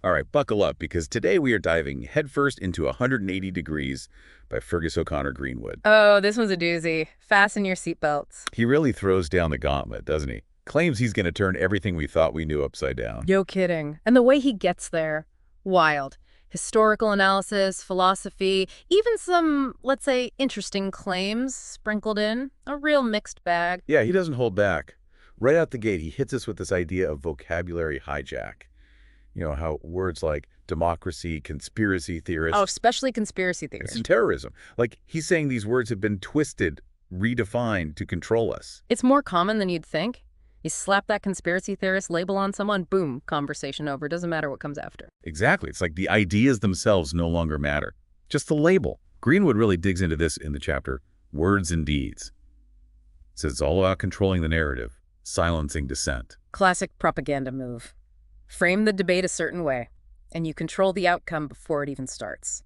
All right, buckle up, because today we are diving headfirst into 180 Degrees by Feargus O'Connor Greenwood. Oh, this one's a doozy. Fasten your seatbelts. He really throws down the gauntlet, doesn't he? Claims he's going to turn everything we thought we knew upside down. No kidding. And the way he gets there, wild. Historical analysis, philosophy, even some, let's say, interesting claims sprinkled in. A real mixed bag. Yeah, he doesn't hold back. Right out the gate, he hits us with this idea of vocabulary hijack. You know, how words like democracy, conspiracy theorist. Oh, especially conspiracy theories. And terrorism. Like, he's saying these words have been twisted, redefined to control us. It's more common than you'd think. You slap that conspiracy theorist label on someone, boom, conversation over. Doesn't matter what comes after. Exactly. It's like the ideas themselves no longer matter. Just the label. Greenwood really digs into this in the chapter, Words and Deeds. It says it's all about controlling the narrative, silencing dissent. Classic propaganda move. Frame the debate a certain way, and you control the outcome before it even starts.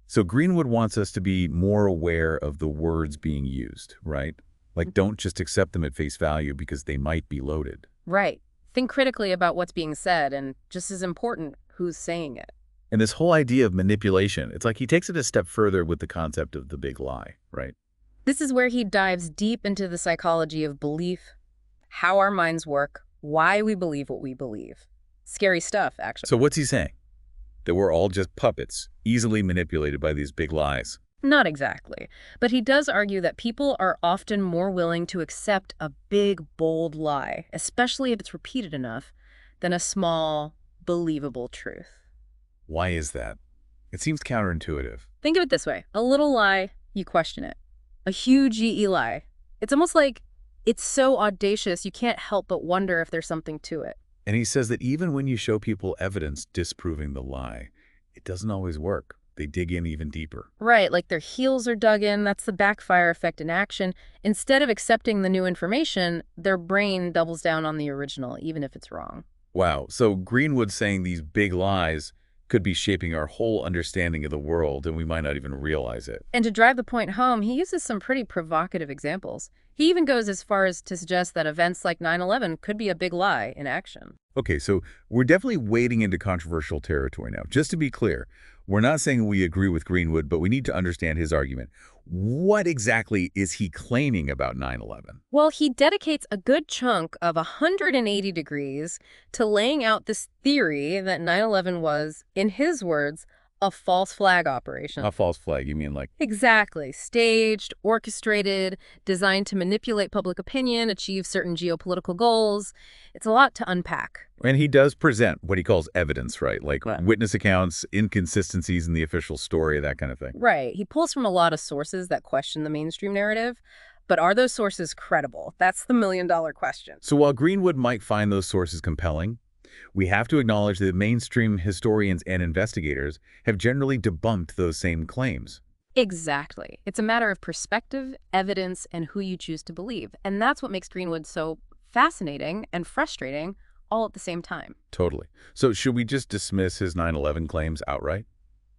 So Greenwood wants us to be more aware of the words being used, right? Like, don't just accept them at face value because they might be loaded. Right. Think critically about what's being said, and just as important, who's saying it. And this whole idea of manipulation, it's like he takes it a step further with the concept of the big lie, right? This is where he dives deep into the psychology of belief, how our minds work, why we believe what we believe. Scary stuff, actually. So what's he saying? That we're all just puppets, easily manipulated by these big lies? Not exactly. But he does argue that people are often more willing to accept a big, bold lie, especially if it's repeated enough, than a small, believable truth. Why is that? It seems counterintuitive. Think of it this way. A little lie, you question it. A huge GE lie. It's almost like it's so audacious you can't help but wonder if there's something to it. And he says that even when you show people evidence disproving the lie, it doesn't always work. They dig in even deeper. Right, like their heels are dug in. That's the backfire effect in action. Instead of accepting the new information, their brain doubles down on the original, even if it's wrong. Wow. So Greenwood's saying these big lies could be shaping our whole understanding of the world, and we might not even realize it. And to drive the point home, he uses some pretty provocative examples. He even goes as far as to suggest that events like 9/11 could be a big lie in action. Okay, so we're definitely wading into controversial territory now. Just to be clear, we're not saying we agree with Greenwood, but we need to understand his argument. What exactly is he claiming about 9/11? Well, he dedicates a good chunk of 180 degrees to laying out this theory that 9/11 was, in his words, a false flag operation. A false flag, you mean like... Exactly. Staged, orchestrated, designed to manipulate public opinion, achieve certain geopolitical goals. It's a lot to unpack. And he does present what he calls evidence, right? Like Right. witness accounts, inconsistencies in the official story, that kind of thing. Right. He pulls from a lot of sources that question the mainstream narrative. But are those sources credible? That's the million-dollar question. So while Greenwood might find those sources compelling, we have to acknowledge that mainstream historians and investigators have generally debunked those same claims. Exactly. It's a matter of perspective, evidence, and who you choose to believe. And that's what makes Greenwood so fascinating and frustrating all at the same time. Totally. So should we just dismiss his 9/11 claims outright?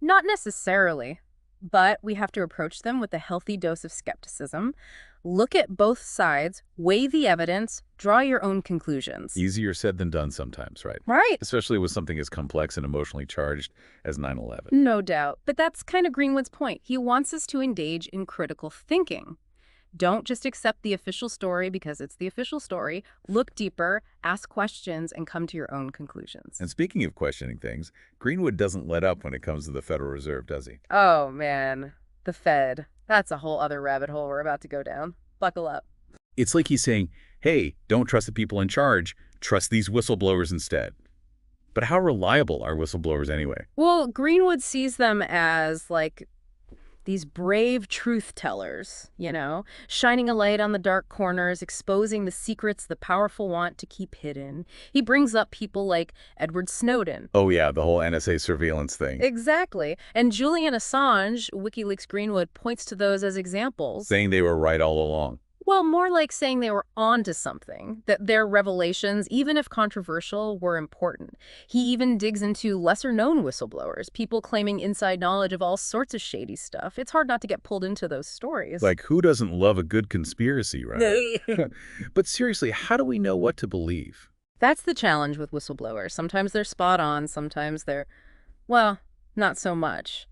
Not necessarily, but we have to approach them with a healthy dose of skepticism. Look at both sides, weigh the evidence, draw your own conclusions. Easier said than done sometimes, right? Right. Especially with something as complex and emotionally charged as 9/11. No doubt. But that's kind of Greenwood's point. He wants us to engage in critical thinking. Don't just accept the official story because it's the official story. Look deeper, ask questions, and come to your own conclusions. And speaking of questioning things, Greenwood doesn't let up when it comes to the Federal Reserve, does he? Oh, man. The Fed. That's a whole other rabbit hole we're about to go down. Buckle up. It's like he's saying, hey, don't trust the people in charge, trust these whistleblowers instead. But how reliable are whistleblowers anyway? Well, Greenwood sees them as, like, these brave truth tellers, shining a light on the dark corners, exposing the secrets the powerful want to keep hidden. He brings up people like Edward Snowden. Oh yeah, the whole NSA surveillance thing. Exactly. And Julian Assange, WikiLeaks Greenwood, points to those as examples. Saying they were right all along. Well, more like saying they were onto something, that their revelations, even if controversial, were important. He even digs into lesser-known whistleblowers, people claiming inside knowledge of all sorts of shady stuff. It's hard not to get pulled into those stories. Like, who doesn't love a good conspiracy, right? But seriously, how do we know what to believe? That's the challenge with whistleblowers. Sometimes they're spot on, sometimes they're, well, not so much.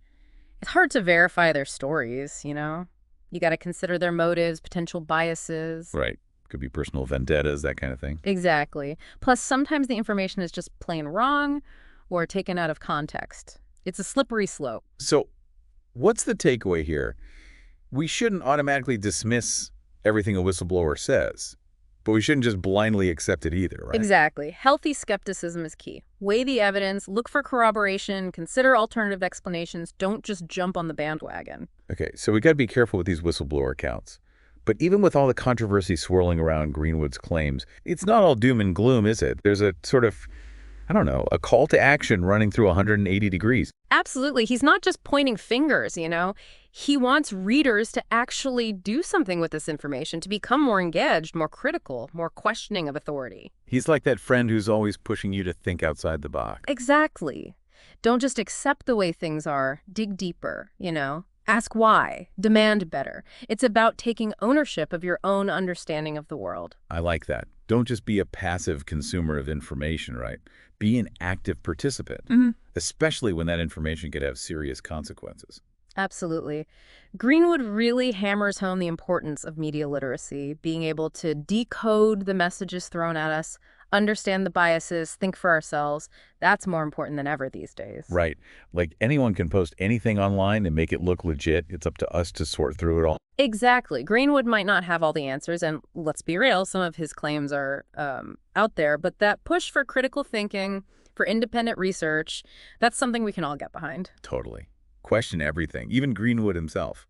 It's hard to verify their stories, you know? You got to consider their motives, potential biases. Right. Could be personal vendettas, that kind of thing. Exactly. Plus, sometimes the information is just plain wrong or taken out of context. It's a slippery slope. So what's the takeaway here? We shouldn't automatically dismiss everything a whistleblower says, but we shouldn't just blindly accept it either, right? Exactly. Healthy skepticism is key. Weigh the evidence, look for corroboration, consider alternative explanations. Don't just jump on the bandwagon. Okay, so we got to be careful with these whistleblower accounts. But even with all the controversy swirling around Greenwood's claims, it's not all doom and gloom, is it? There's a sort of, I don't know, a call to action running through 180 degrees. Absolutely. He's not just pointing fingers, you know. He wants readers to actually do something with this information, to become more engaged, more critical, more questioning of authority. He's like that friend who's always pushing you to think outside the box. Exactly. Don't just accept the way things are. Dig deeper, you know. Ask why. Demand better. It's about taking ownership of your own understanding of the world. I like that. Don't just be a passive consumer of information, right? Be an active participant, especially when that information could have serious consequences. Absolutely. Greenwood really hammers home the importance of media literacy, being able to decode the messages thrown at us, understand the biases, think for ourselves. That's more important than ever these days. Right. Like anyone can post anything online and make it look legit. It's up to us to sort through it all. Exactly. Greenwood might not have all the answers, and let's be real, some of his claims are out there, but that push for critical thinking, for independent research, that's something we can all get behind. Totally. Question everything, even Greenwood himself.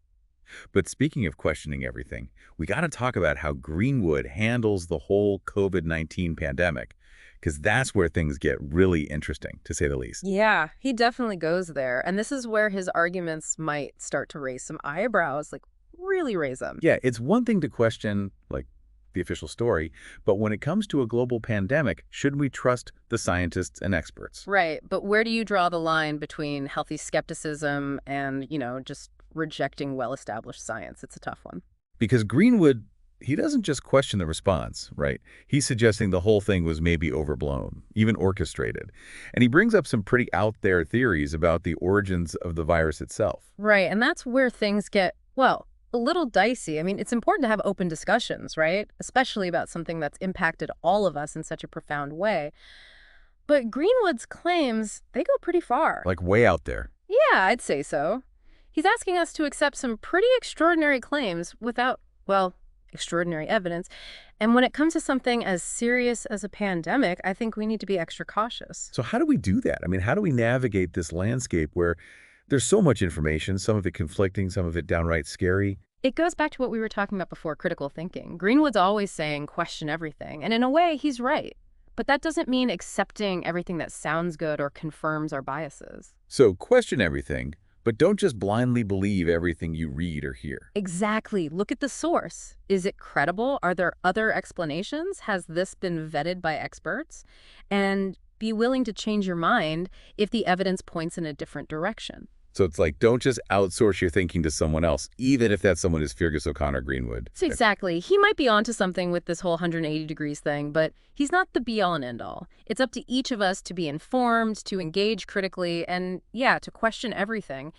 But speaking of questioning everything, we got to talk about how Greenwood handles the whole COVID-19 pandemic, because that's where things get really interesting, to say the least. Yeah, he definitely goes there. And this is where his arguments might start to raise some eyebrows, like really raise them. Yeah, it's one thing to question, like, the official story, but when it comes to a global pandemic, shouldn't we trust the scientists and experts? Right, but where do you draw the line between healthy skepticism and, you know, just rejecting well-established science? It's a tough one. Because Greenwood, he doesn't just question the response, right? He's suggesting the whole thing was maybe overblown, even orchestrated. And he brings up some pretty out there theories about the origins of the virus itself. Right, and that's where things get, well, a little dicey. I mean, it's important to have open discussions, right? Especially about something that's impacted all of us in such a profound way. But Greenwood's claims, they go pretty far. Like way out there. Yeah, I'd say so. He's asking us to accept some pretty extraordinary claims without, well, extraordinary evidence. And when it comes to something as serious as a pandemic, I think we need to be extra cautious. So how do we do that? I mean, how do we navigate this landscape where there's so much information, some of it conflicting, some of it downright scary? It goes back to what we were talking about before, critical thinking. Greenwood's always saying question everything. And in a way, he's right. But that doesn't mean accepting everything that sounds good or confirms our biases. So question everything, but don't just blindly believe everything you read or hear. Exactly. Look at the source. Is it credible? Are there other explanations? Has this been vetted by experts? And be willing to change your mind if the evidence points in a different direction. So it's like, don't just outsource your thinking to someone else, even if that someone is Feargus O'Connor Greenwood. So exactly. He might be onto something with this whole 180 degrees thing, but he's not the be-all and end-all. It's up to each of us to be informed, to engage critically, and, yeah, to question everything,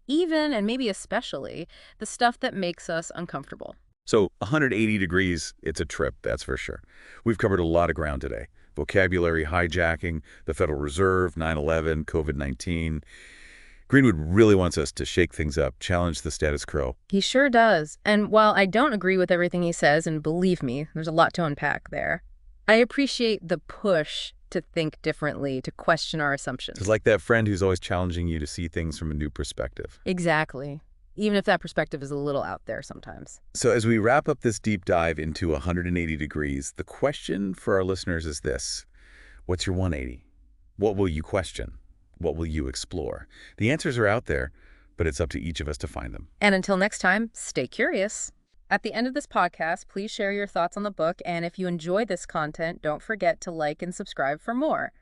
even, and maybe especially, the stuff that makes us uncomfortable. So 180 degrees, it's a trip, that's for sure. We've covered a lot of ground today. Vocabulary hijacking, the Federal Reserve, 9/11, COVID-19. Greenwood really wants us to shake things up, challenge the status quo. He sure does. And while I don't agree with everything he says, and believe me, there's a lot to unpack there, I appreciate the push to think differently, to question our assumptions. It's like that friend who's always challenging you to see things from a new perspective. Exactly. Even if that perspective is a little out there sometimes. So as we wrap up this deep dive into 180 degrees, the question for our listeners is this. What's your 180? What will you question? What will you explore? The answers are out there, but it's up to each of us to find them. And until next time, stay curious. At the end of this podcast, please share your thoughts on the book, and if you enjoy this content, don't forget to like and subscribe for more.